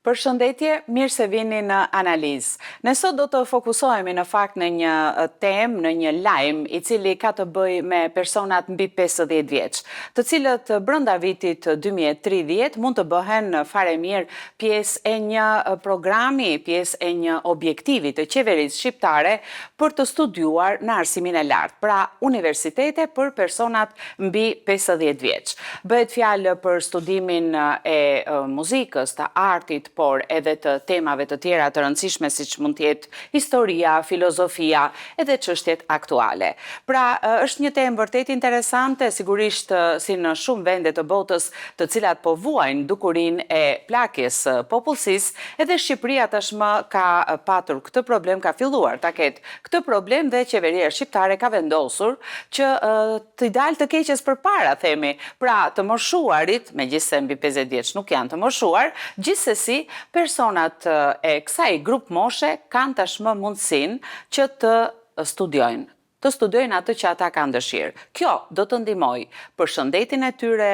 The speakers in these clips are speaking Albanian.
Përshëndetje, mirë se vini në analizë. Ne sot do të fokusohemi në fakt në një temë, në një lajm i cili ka të bëjë me personat mbi 50 vjeç, të cilët brenda vitit 2030 mund të bëhen fare mirë pjesë e një programi, pjesë e një objektivi të qeverisë shqiptare për të studiuar në arsimin e lartë, pra universitete për personat mbi 50 vjeç. Bëhet fjalë për studimin e muzikës, të artit, por edhe të temave të tjera të rëndësishme siç mund të jetë historia, filozofia, edhe çështjet aktuale. Pra, është një temë vërtet interesante, sigurisht si në shumë vende të botës, të cilat po vuajnë dukurinë e plakjes popullsisë, edhe Shqipëria tashmë ka patur këtë problem, ka filluar ta ketë këtë problem dhe qeveria shqiptare ka vendosur që të dalë të keqes përpara, themi. Pra, të moshuarit, megjithëse mbi 50 vjeç nuk janë të moshuar, gjithsesi personat e kësaj grup moshe kanë tashmë mundësinë që të studiojnë atë që ata kanë dëshirë. Kjo do të ndihmojë për shëndetin e tyre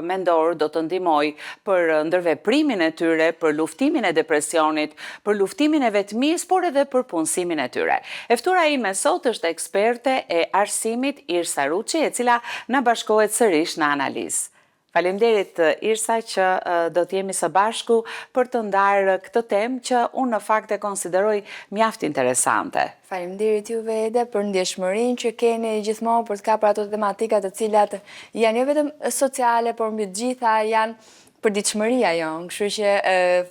mendor, do të ndihmojë për ndërveprimin e tyre, për luftimin e depresionit, për luftimin e vetmisë, por edhe për punësimin e tyre. E ftuara ime sot është eksperte e arsimit Irsa Ruçi, e cila na bashkohet sërish në analizë. Faleminderit Irsa që do të jemi së bashku për të ndarë këtë temë që unë në fakt e konsideroj mjaft interesante. Faleminderit juve edhe për ndjeshmërinë që keni gjithmonë për të kapur ato tematika të cilat janë jo vetëm sociale, por mbi të gjitha janë përditshmëria jonë, kështu që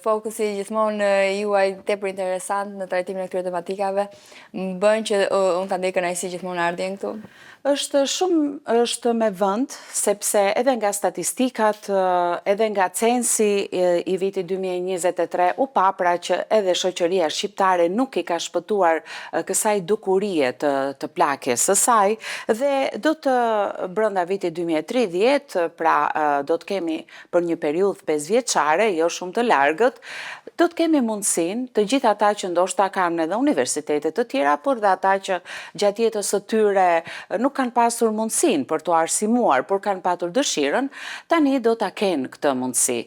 fokusi gjithmonë juaj tepër interesant në trajtimin e këtyre tematikave më bën që unë ta ndjej kënaqësi gjithmonë ardhjen këtu. Është me vend, sepse edhe nga statistikat, edhe nga censi i vitit 2023 u pa pra që edhe shoqëria shqiptare nuk i ka shpëtuar kësaj dukurie të plakjes së saj dhe do të brenda vitit 2030, pra do të kemi për një periudhë 5 vjeçare, jo shumë të largët, do të kemi mundësinë të gjithë ata që ndoshta kanë edhe universitete të tjera, por dhe ata që gjatë jetës së tyre nuk kanë pasur mundësinë për të arsimuar, por kanë patur dëshirën, tani do ta kenë këtë mundësi.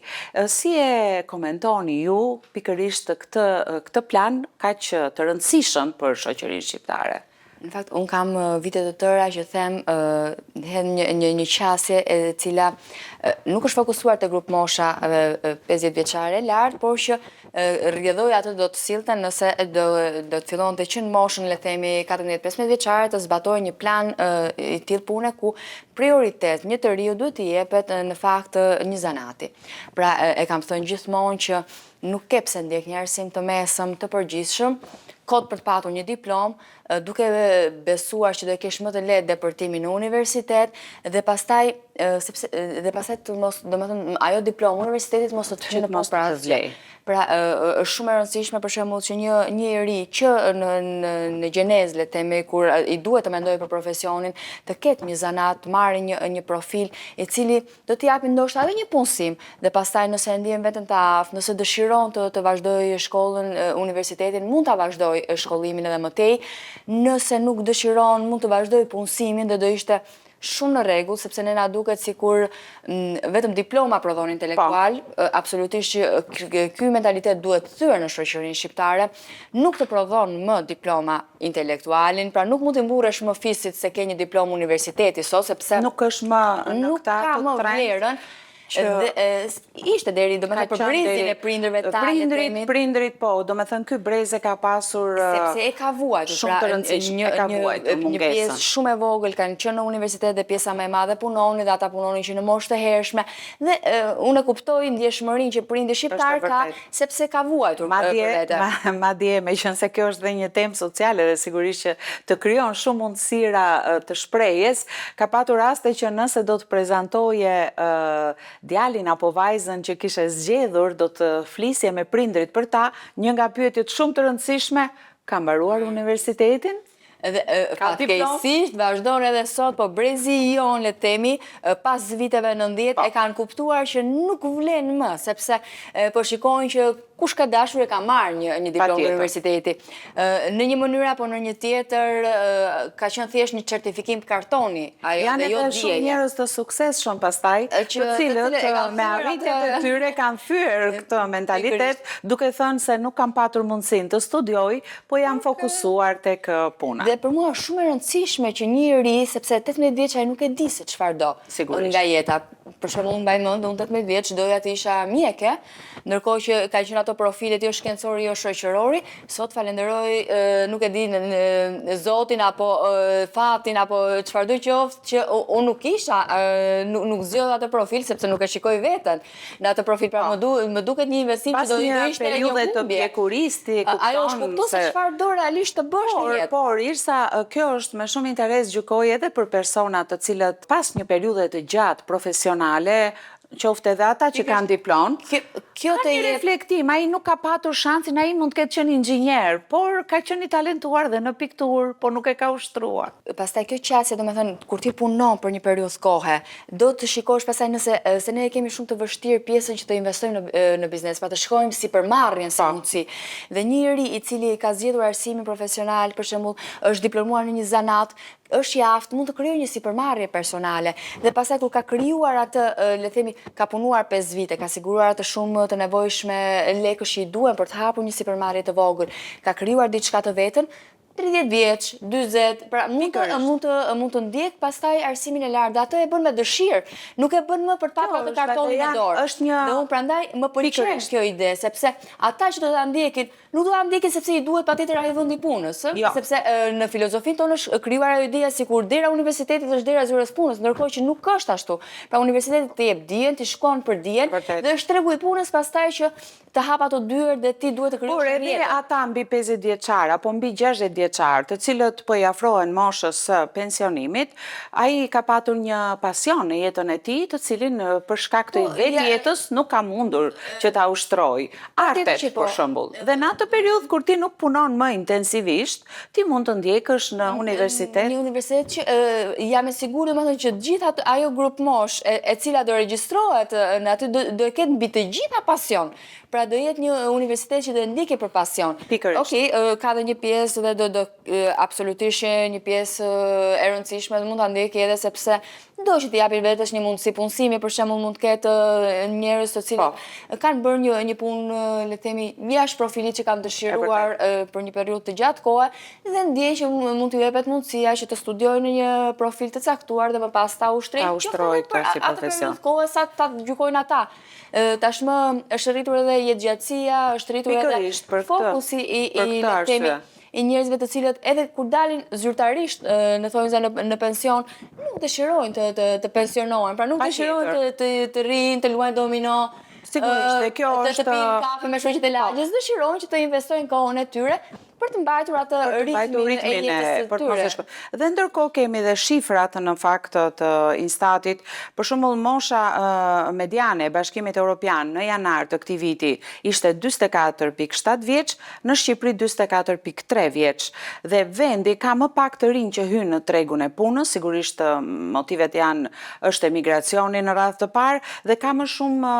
Si e komentoni ju pikërisht këtë plan kaq të rëndësishëm për shoqërinë shqiptare? Në fakt, unë kam vite të tëra që them një qasje e cila nuk është fokusuar të grup mosha 50 vjeçare lartë, por që rrjedhoj atë do të sillte nëse do të fillonte që në moshën, le themi 14-15 vjeçare, të zbatoj një plan i tillë pune ku prioritet një të riu duhet të jepet në fakt një zanati. Pra, e kam thënë gjithmonë që nuk ke pse ndjek një arsim të mesëm, të përgjithshëm, kot për të patur një diplomë, duke besuar që do e kesh më të lehtë deportimin në universitet dhe pastaj ajo diplomë universitetit mos të çojë pas para vlej. Pra, është shumë e rëndësishme për shembull që një i ri që në gjenezë, le themi, kur i duhet të mendojë për profesionin, të ketë një zanat, të marrë një profil i cili do t'i japë ndoshta edhe një punësim dhe pastaj nëse e ndjen veten të aftë, nëse dëshiron të vazhdojë shkollën, universitetin, mund ta vazhdojë shkollimin edhe më tej. Nëse nuk dëshiron, mund të vazhdojë punësimin dhe do ishte shumë në rregull, sepse ne na duket sikur vetëm diploma prodhon intelektual, absolutisht që ky mentalitet duhet thyer në shoqërinë shqiptare, nuk të prodhon më diploma intelektualin, pra nuk mund të mburresh më fisit se ke një diplomë universiteti sot, sepse nuk është më në këtë të vlerën. Ishte deri, do me thënë, për brezin e prindërve tanë. Prindrit, po, do me thënë, ky brez e ka pasur sepse e ka vuajtur, shumë të rëndësishme, e ka vuajtur mungesën. Një pjesë shumë e vogël kanë qenë në universitet dhe pjesa më e madhe punonin dhe ata punonin që në moshë të hershme dhe unë e kuptoj ndjeshmërinë që prindi shqiptar ka sepse ka vuajtur për vete. Madje, meqense kjo është dhe një temë sociale dhe sigurisht që të krijon shumë mundësira të shprehjes, ka patur raste që nëse do të prezantoje djalin apo vajzën që kishe zgjedhur, do të flisje me prindrit për ta, një nga pyetjet shumë të rëndësishme, ka mbaruar universitetin? Fatkeqësisht vazhdon edhe sot, po brezi jon, le themi, pas viteve 90 e kanë kuptuar që nuk vlen më, sepse po shikojnë që kush ka dashur e ka marrë një diplomë universiteti. Në një mënyrë apo në një tjetër ka qenë thjesht një certifikim kartoni. Janë edhe shumë njerëz të suksesshëm pastaj, të cilët me arritjet e tyre kanë thyer këtë mentalitet, duke thënë se nuk kam patur mundësinë të studioj, po jam fokusuar tek puna. Dhe për mua është shumë e rëndësishme që një i ri, sepse 18 vjeç ai nuk e di se çfarë do nga jeta. Për shembull, mbaj mend, unë 18 vjeç doja të isha mjeke, ndërkohë që ka qenë ato profilet jo shkencori, jo shoqërori. Sot falenderoj, nuk e di, Zotin apo fatin apo çfarëdo qoftë që unë nuk isha, nuk zgjodha atë profil sepse nuk e shikoj veten në atë profil. Pra më duket një investim që do ishte një periudhe të bjekuristi, ajo është kuptuar se çfarë do realisht të bësh në jetë. Por Irsa, kjo është me shumë interes gjykoj edhe për persona të cilët pas një periudhe të gjatë profesionale, qofte edhe ata që kanë diplom, ka një reflektim, ai nuk ka patur shansin, ai mund të ketë qenë inxhinier, por ka qenë i talentuar dhe në pikturë, por nuk e ka ushtruar. Pastaj kjo qasje, domethënë, kur ti punon për një periudhë kohe, do të shikosh pastaj se ne kemi shumë të vështirë pjesën që të investojmë në biznes, pra të shkojmë sipërmarrjen si mundësi. Dhe një ri i cili ka zgjedhur arsimin profesional, për shembull, është diplomuar në një zanat, është i aftë, mund të krijojë një sipërmarrje personale. Dhe pastaj kur ka krijuar atë, le të themi, ka punuar 5 vite, ka siguruar atë shumë të nevojshme lekësh që i duhen për të hapur një sipërmarrje të vogël, ka krijuar diçka të vetën, 30 vjeç, 40, pra mund të ndjek pastaj arsimin e lartë. Atë e bën me dëshirë, nuk e bën më për të patur atë kartonin në dorë. Dhe unë prandaj më pëlqen kjo ide, sepse ata që do ta ndjekin, nuk do ta ndjekin sepse i duhet patjetër ai vendi punës, sepse në filozofinë tonë është krijuar ajo ideja sikur dera e universitetit është dera e zyrës punës, ndërkohë që nuk është ashtu. Pra universiteti të jep dijen, ti shkon për dijen dhe është tregu i punës pastaj që të hap ato dyert dhe ti duhet të krijosh rrjetin. Por edhe ata mbi 50 vjeçar apo mbi 60 vjeçar, të cilët po i afrohen moshës së pensionimit, ai ka patur një pasion në jetën e tij, të cilin për shkak të vetjetës nuk ka mundur që ta ushtrojë. Artet për shembull. Dhe në atë periudhë kur ti nuk punon më intensivisht, ti mund të ndjekësh në universitet. Një universitet që jam e sigurt domethënë që gjithë ajo grup mosh e cila do regjistrohet në aty do ketë mbi të gjitha pasion. Pra do jetë një universitet që do ndjekë për pasion. Okej, ka dhe një pjesë dhe do absolutisht një pjesë e rëndësishme dhe mund ta ndjekë edhe sepse do që t'i japi vetes një mundësi punësimi, për shembull mund të ketë njerëz të cilët kanë bërë një punë, le të themi, jashtë profilit që kanë dëshiruar për një periudhë të gjatë kohe dhe ndjejnë që mund t'i jepet mundësia që të studiojnë në një profil të caktuar dhe më pas ta ushtrojnë këtë si profesion. Kohë sa ta gjykojnë ata. Tashmë është rritur edhe jetëgjatësia, është rritur edhe fokusi i njerëzve të cilët edhe kur dalin zyrtarisht në thonjza në pension, nuk dëshirojnë të pensionohen, pra nuk dëshirojnë të rrinë, të luajnë domino, sigurisht, kjo është të pinë kafe me shoqet e lagjes, dëshirojnë që të investojnë kohën e tyre për të mbajtur atë ritmin e jetës së tyre. Dhe ndërkohë kemi dhe shifrat në fakt të Instatit, për shembull mosha mediane e Bashkimit Evropian në janar të këtij viti ishte 44.7 vjeç, në Shqipëri 44.3 vjeç. Dhe vendi ka më pak të rinj që hynë në tregun e punës, sigurisht motivet është emigracioni në radhë të parë dhe ka më shumë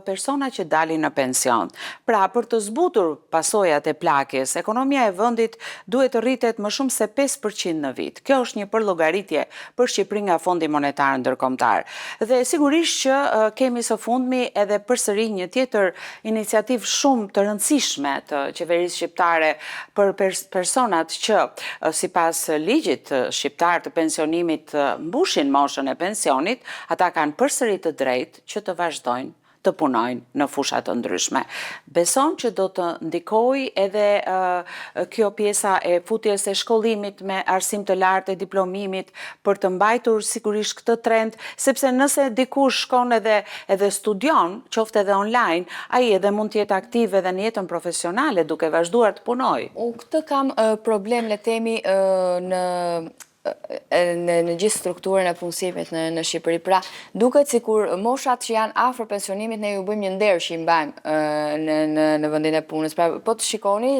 persona që dalin në pension. Pra për të zbutur pasojat e plakjes, ekonomia e vendit duhet të rritet më shumë se 5% në vit. Kjo është një përllogaritje për Shqipërinë nga Fondi Monetar Ndërkombëtar. Dhe sigurisht që kemi së fundmi edhe përsëri një tjetër iniciativë shumë të rëndësishme të qeverisë shqiptare për personat që sipas ligjit shqiptar të pensionimit mbushin moshën e pensionit, ata kanë përsëri të drejtë që të vazhdojnë të punojnë në fusha të ndryshme. Beson që do të ndikoj edhe kjo pjesa e futjes e shkollimit me arsim të lartë e diplomimit për të mbajtur sigurisht këtë trend, sepse nëse dikush shkon edhe studion, qoftë edhe online, ai edhe mund të jetë aktiv edhe në jetën profesionale duke vazhduar të punojë. Unë këtë kam problem, le themi, në gjithë strukturën e punësimit në Shqipëri. Pra, duket sikur moshat që janë afër pensionimit ne ju bëjmë një nder që i mbajmë në vendin e punës. Pra, po të shikoni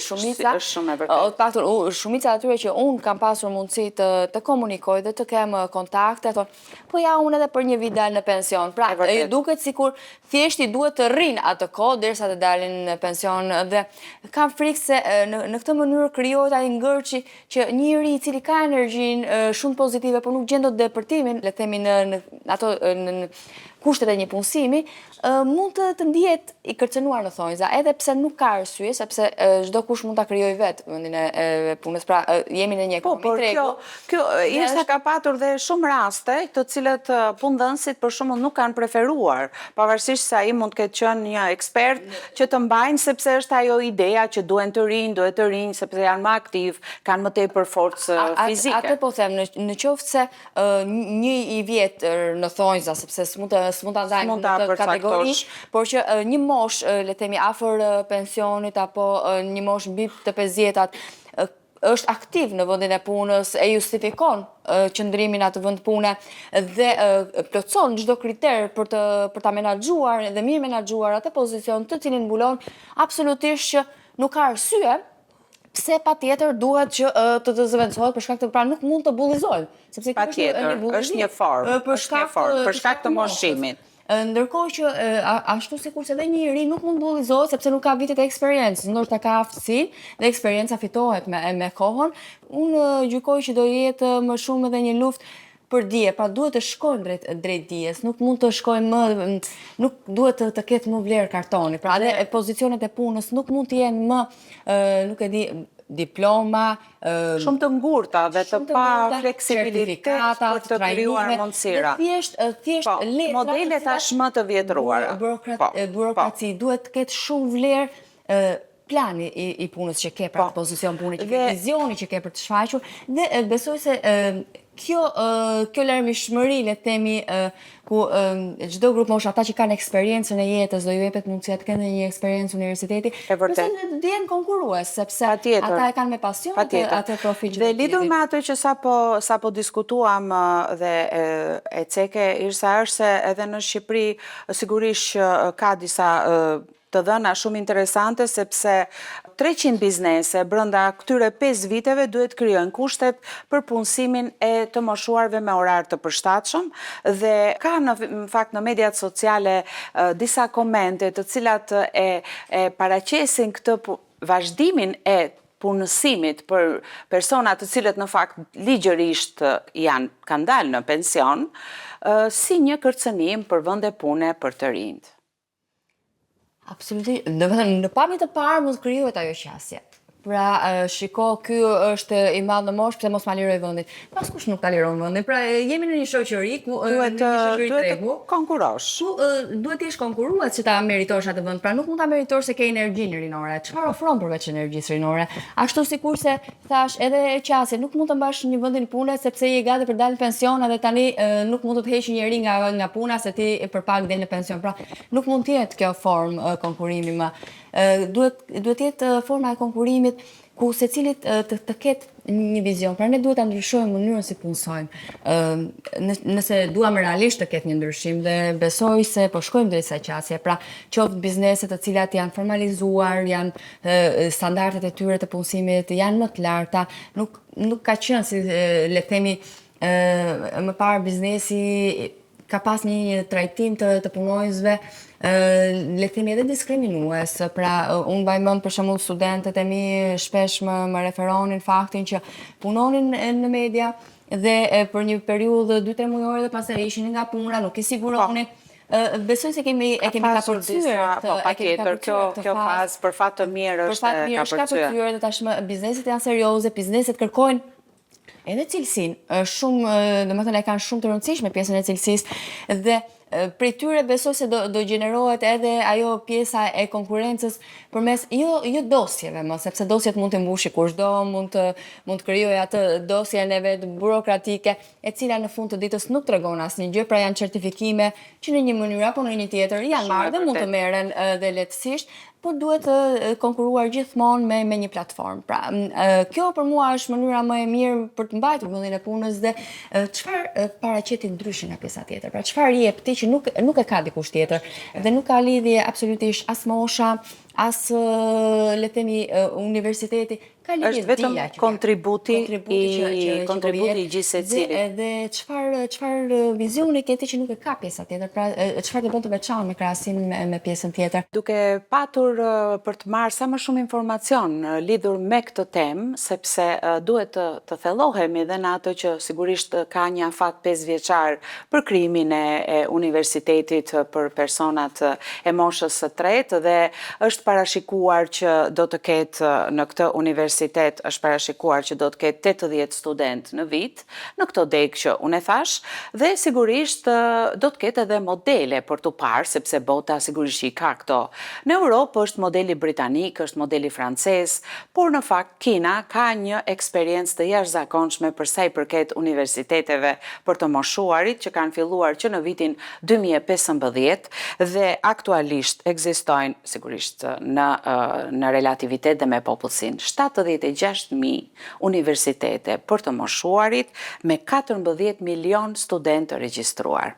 shumica, shumica atyre që unë kam pasur mundësi të komunikoj dhe të kem kontakte, thonë, po ja unë edhe për një vit dalë në pension. Pra, duket sikur thjesht i duhet të rrinë atë kohë derisa të dalin në pension dhe kam frikë se në këtë mënyrë krijohet ai ngërçi që njëri i cili ka energjinë shumë pozitive, por nuk gjen dot depërtimin, le të themi në ato në kushtet e një punësimi, mund të ndihet i kërcënuar në thonjza, edhe pse nuk ka arsye, sepse çdo kush mund ta krijojë vetë vendin e punës. Pra, jemi në një ekonomi tregu. Kjo ishte ka patur dhe shumë raste, të cilët punëdhënësit për shembull nuk kanë preferuar, pavarësisht se ai mund të ketë qenë një ekspert që të mbajnë sepse është ajo ideja që duhet të rinj, sepse janë më aktiv, kanë më tepër forcë fizike. Atë po them, në qoftë se një i vjetër në thonjza, sepse s'mund ta ndajmë në këtë kategori, por që një mosh, le themi afër pensionit apo një mosh mbi të 50-at është aktiv në vendin e punës, e justifikon qëndrimin atë vend pune dhe plotson çdo kriter për ta menaxhuar dhe mirë menaxhuar atë pozicion të cilin mbulon, absolutisht që nuk ka arsye pse patjetër duhet që të zëvendësohet për shkak të pra nuk mund të bullizojnë, sepse patjetër është një formë, për shkak të moshimit. Ndërkohë që ashtu sikurse edhe një i ri nuk mund bullizohet sepse nuk ka vitet e eksperiencës, ndoshta ka aftësinë dhe eksperjenca fitohet me kohën. Unë gjykoj që do jetë më shumë edhe një luftë për dije, pra duhet të shkojmë drejt dijes, nuk mund të shkojmë më, nuk duhet të ketë më vlerë kartoni, pra edhe pozicionet e punës nuk mund të jenë më, nuk e di, diploma, shumë të ngurta dhe të pa fleksibilitet për të krijuar mundësira. Thjesht letra. Modele tashmë të vjetruara. Burokraci duhet të ketë shumë vlerë plani i punës që ke, pra pozicion pune që ke, vizioni që ke për të shfaqur, dhe besoj se kjo larmishmëri, le të themi, ku çdo grup mosh, ata që kanë eksperiencën e jetës do ju jepet mundësia të kenë një eksperiencë universiteti, nëse do jenë konkurrues, sepse ata e kanë me pasion atë profil. Dhe lidhur me atë që sapo diskutuam dhe e ceke Irsa, është se edhe në Shqipëri sigurisht ka disa të dhëna shumë interesante, sepse 300 biznese brenda këtyre 5 viteve duhet krijojnë kushtet për punësimin e të moshuarve me orar të përshtatshëm dhe ka në fakt në mediat sociale disa komente të cilat e paraqesin këtë vazhdimin e punësimit për persona të cilët në fakt ligjërisht kanë dalë në pension, si një kërcënim për vende pune për të rinjt. Absolutisht, në pamje të parë mund të krijohet ajo qasje. Pra, shiko, ky është i madh në moshë, pse mos ma liroj vendin. Askush nuk ta liron vendin. Pra, jemi në një shoqëri ku duhet të konkurosh. Ku duhet të jesh konkurrues që ta meritosh atë vend. Pra, nuk mund ta meritosh se ke energjinë rinore. Çfarë ofron përveç energjisë rinore? Ashtu sikurse thash edhe qasje, nuk mund të mbash një vendin pune sepse je gati për dalë në pension edhe tani nuk mund të të heqë njëri nga puna se ti për pak del në pension. Pra, nuk mund të jetë kjo formë konkurrimi më. Duhet jetë forma e konkurimit ku secilit të ketë një vizion. Pra ne duhet ta ndryshojmë mënyrën si punësojmë. Nëse duam realisht të ketë një ndryshim dhe besoj se po shkojmë drejt kësaj qasje. Pra, qoftë biznese të cilat janë formalizuar, janë standardet e tyre të punësimit janë më të larta, nuk ka qenë si le të themi më parë biznesi ka pas një trajtim të punonjësve le të themi edhe diskriminues. Pra, unë mbaj mend për shembull studentët e mi shpesh më referonin faktin që punonin në media dhe për një periudhë 2-3 mujore dhe pastaj ishin nga puna, nuk i siguronin. Besoj se kemi kapërcyer kjo fazë për fat të mirë është kapërcyer dhe tashmë bizneset janë serioze, bizneset kërkojnë edhe cilësinë, shumë, domethënë e kanë shumë të rëndësishme pjesën e cilësisë dhe prej tyre besoj se do gjenerohet edhe ajo pjesa e konkurrencës përmes jo dosjeve më, sepse dosjet mund të mbushi kushdo, mund të krijojë atë dosjen e vet burokratike, e cila në fund të ditës nuk tregon asnjë gjë, pra janë certifikime që në një mënyrë apo në një tjetër janë marrë dhe mund të merren dhe lehtësisht po duhet të konkuruar gjithmonë me një platformë. Pra, kjo për mua është mënyra më e mirë për të mbajtur vullin e punës dhe çfarë paraqeti ndryshe nga pjesa tjetër. Pra, çfarë jep ti që nuk e ka dikush tjetër dhe nuk ka lidhje absolutisht as mosha, as le të themi universiteti, ka lidhje është vetëm kontributi i gjithë secilit. Dhe çfarë vizioni ke ti që nuk e ka pjesa tjetër, pra çfarë të bën të veçantë me krahasim me pjesën tjetër. Duke patur për të marrë sa më shumë informacion lidhur me këtë temë, sepse duhet të thellohemi dhe në ato që sigurisht ka një afat 5 vjeçar për krimin e universitetit për personat e moshës së tretë dhe është parashikuar që do të ketë në këtë universitet është parashikuar që do të ketë 80 student në vit, në këto degë që unë e thash, dhe sigurisht do të ketë edhe modele për të parë, sepse bota sigurisht i ka këto. Në Europë është modeli britanik, është modeli francez, por në fakt Kina ka një eksperiencë të jashtëzakonshme për sa i përket universiteteve për të moshuarit që kanë filluar që në vitin 2015 dhe aktualisht ekzistojnë sigurisht në relativitet dhe me popullsinë 76.000 universitete për të moshuarit me 14 milion student të regjistruar.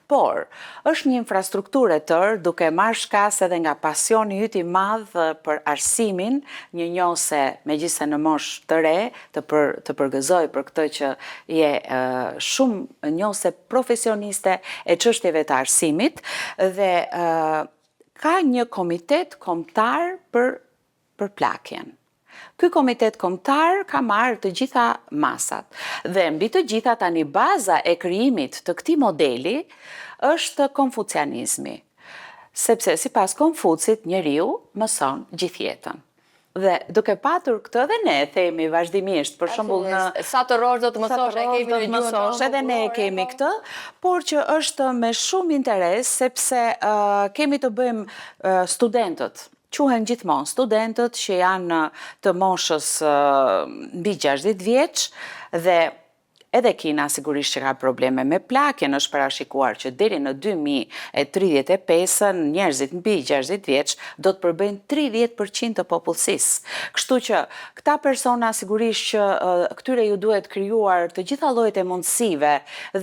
Por, është një infrastrukturë e tërë duke marrë shkas edhe nga pasioni yt i madh për arsimin, një njohëse megjithëse në moshë të re, të përgëzoj për këtë që je shumë njohëse profesioniste e çështjeve të arsimit dhe ka një komitet kombëtar për plakjen. Ky komitet kombëtar ka marrë të gjitha masat dhe mbi të gjitha tani baza e krijimit të këtij modeli është konfucianizmi. Sepse sipas Konfucit njeriu mëson gjithë jetën. Dhe duke patur këtë dhe ne themi vazhdimisht, për shembull në sa të rrosh do të mësosh, edhe ne kemi këtë, por që është me shumë interes sepse kemi të bëjmë studentët. Quhen gjithmonë studentët që janë të moshës mbi 60 vjeç dhe edhe Kina sigurisht që ka probleme me plakjen, është parashikuar që deri në 2035 njerëzit mbi 60 vjeç do të përbëjnë 30% të popullsisë. Kështu që këta persona sigurisht që këtyre ju duhet krijuar të gjitha llojet e mundësive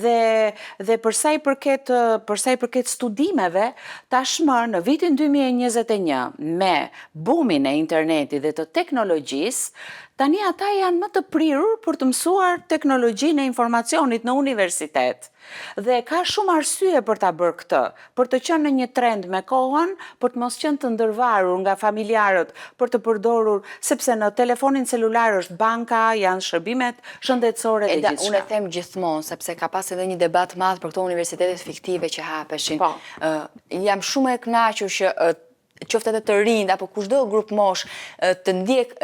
dhe për sa i përket studimeve, tashmë në vitin 2021 me bumin e internetit dhe të teknologjisë, tani ata janë më të prirur për të mësuar teknologjinë e informacionit në universitet. Dhe ka shumë arsye për ta bërë këtë, për të qenë në një trend me kohën, për të mos qenë të ndërvarur nga familjarët, për të përdorur, sepse në telefonin celular është banka, janë shërbimet shëndetësore dhe gjithçka. Unë e them gjithmonë, sepse ka pas edhe një debat madh për këto universitetet fiktive që hapeshin. Jam shumë e kënaqur që qoftë edhe të rinj apo kushdo grup mosh të ndjek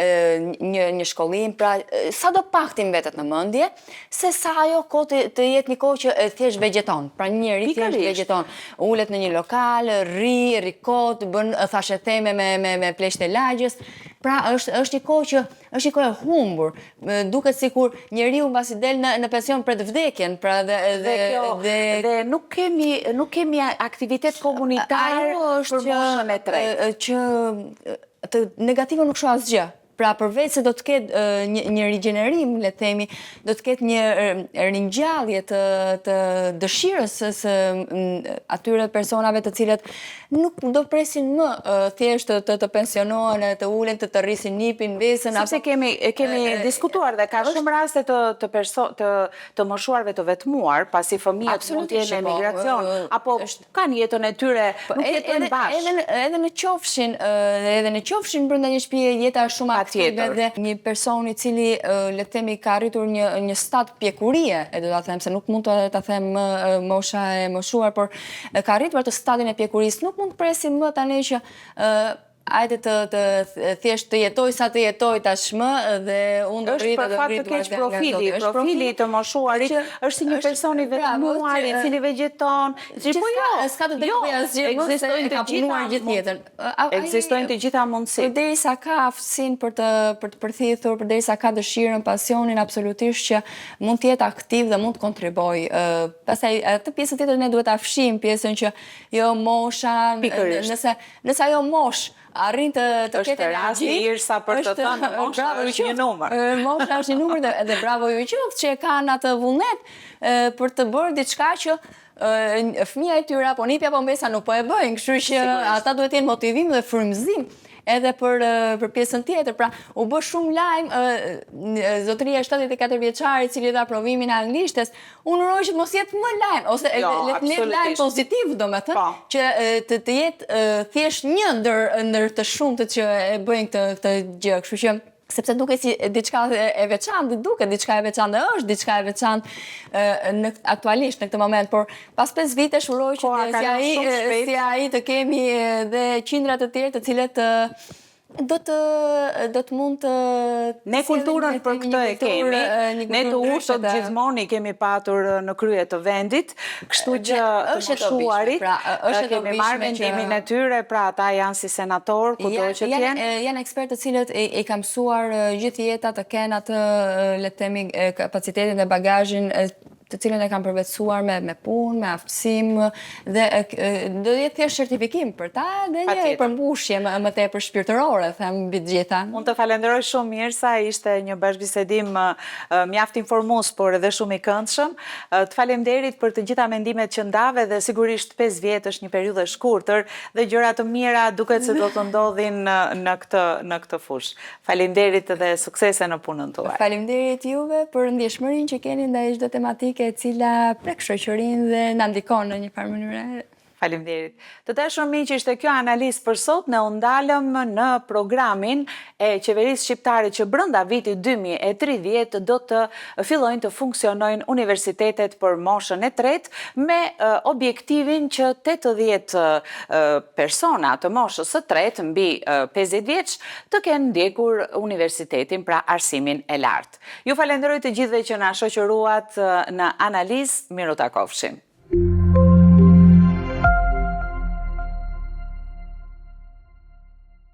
një shkollim, pra sa do pak të mbetet në mendje, se sa ajo kohë të jetë një kohë që thjesht vegjeton. Pra njëri thjesht vegjeton, ulet në një lokal, rri kot, bën thashë theme me pleshtë e lagjës. Pra është një kohë që është një kohë e humbur. Duket sikur njeriu mbasi del në pension pret vdekjen, pra dhe nuk kemi aktivitet komunitar për moshën e tretë. Që negative nuk shoh asgjë. Pra përveç se do të ketë një rigjenerim, le të themi, do të ketë një ringjallje të dëshirës së atyre personave të cilët nuk do presin më thjesht të pensionohen, të ulen, të rrisin nipin, vesën. Sepse kemi diskutuar dhe ka shumë raste të moshuarve të vetmuar, pasi fëmijët mund të jenë në emigracion, apo kanë jetën e tyre, nuk jetojnë bashkë. Edhe në qofshin brenda një shtëpie jeta është shumë aktive dhe një person i cili le të themi ka arritur një stat pjekurie, do ta them se nuk mund ta them mosha e moshuar, por ka arritur atë statin e pjekurisë, nuk mund të presim më tani që hajde të thjesht të jetoj sa të jetoj tashmë dhe unë do rrit për fat të keq profili të moshuarit është si një person i vetmuar i cili vegjeton. Po jo, s'ka të bëjë asgjë, ekzistojnë të punuar gjithë jetën. Ekzistojnë të gjitha mundësitë. Përderisa ka aftësinë për të përthithur, përderisa ka dëshirën, pasionin absolutisht që mund të jetë aktiv dhe mund të kontribojë. Pastaj atë pjesën tjetër ne duhet ta fshijmë pjesën që jo mosha, nëse ajo mosh arrin të Është rasti i Irsa për të thënë mosha është një numër. Mosha është një numër dhe bravo ju qoftë që kanë atë vullnet për të bërë diçka që fëmija e tyre apo nipja apo mbesa nuk po e bëjnë, kështu që ata duhet të jenë motivim dhe frymëzim edhe për pjesën tjetër. Pra, u bë shumë lajm zotëria 74 vjeçari i cili dha provimin e anglishtes, unë uroj që mos jetë më lajm ose le të jetë lajm pozitiv, domethënë, që të jetë thjesht një ndër të shumtët që e bëjnë këtë gjë, kështu që sepse duket si diçka e veçantë, duket diçka e veçantë, është diçka e veçantë aktualisht në këtë moment, por pas 5 vitesh uroj që si ai të kemi dhe qindra të tjerë të cilët do të mund të... Ne kulturën për këtë e kemi, ne të ushtot gjithmonë i kemi patur në krye të vendit, kështu që të moshuarit, kemi marrë vendimin e tyre, pra ata janë si senator, kudo që t'jenë. Janë ekspertë të cilët i kam mësuar gjithë jeta të kenë atë, le të themi, kapacitetin dhe bagazhin të cilën e kam përvetësuar me punë, me aftësim, dhe do jetë thjesht certifikim për ta dhe një përmbushje më tepër shpirtërore, them mbi të gjitha. Unë të falenderoj shumë Irsa, ishte një bashkëbisedim mjaft informues, por edhe shumë i këndshëm. Të faleminderit për të gjitha mendimet që ndave dhe sigurisht 5 vjet është një periudhë e shkurtër dhe gjëra të mira duket se do të ndodhin në këtë fushë. Faleminderit dhe suksese në punën tuaj. Faleminderit juve për ndjeshmërinë që keni ndaj çdo tematike e cila prek shoqërinë dhe na ndikon në një farë mënyrë. Faleminderit. Të dashur miq, ishte kjo analizë për sot. Ne u ndalëm në programin e qeverisë shqiptare që brenda vitit 2030 do të fillojnë të funksionojnë universitetet për moshën e tretë me objektivin që 80 persona të moshës së tretë mbi 50 vjeç të kenë ndjekur universitetin, pra arsimin e lartë. Ju falenderoj të gjithëve që na shoqëruat në analizë. Miru takofshim.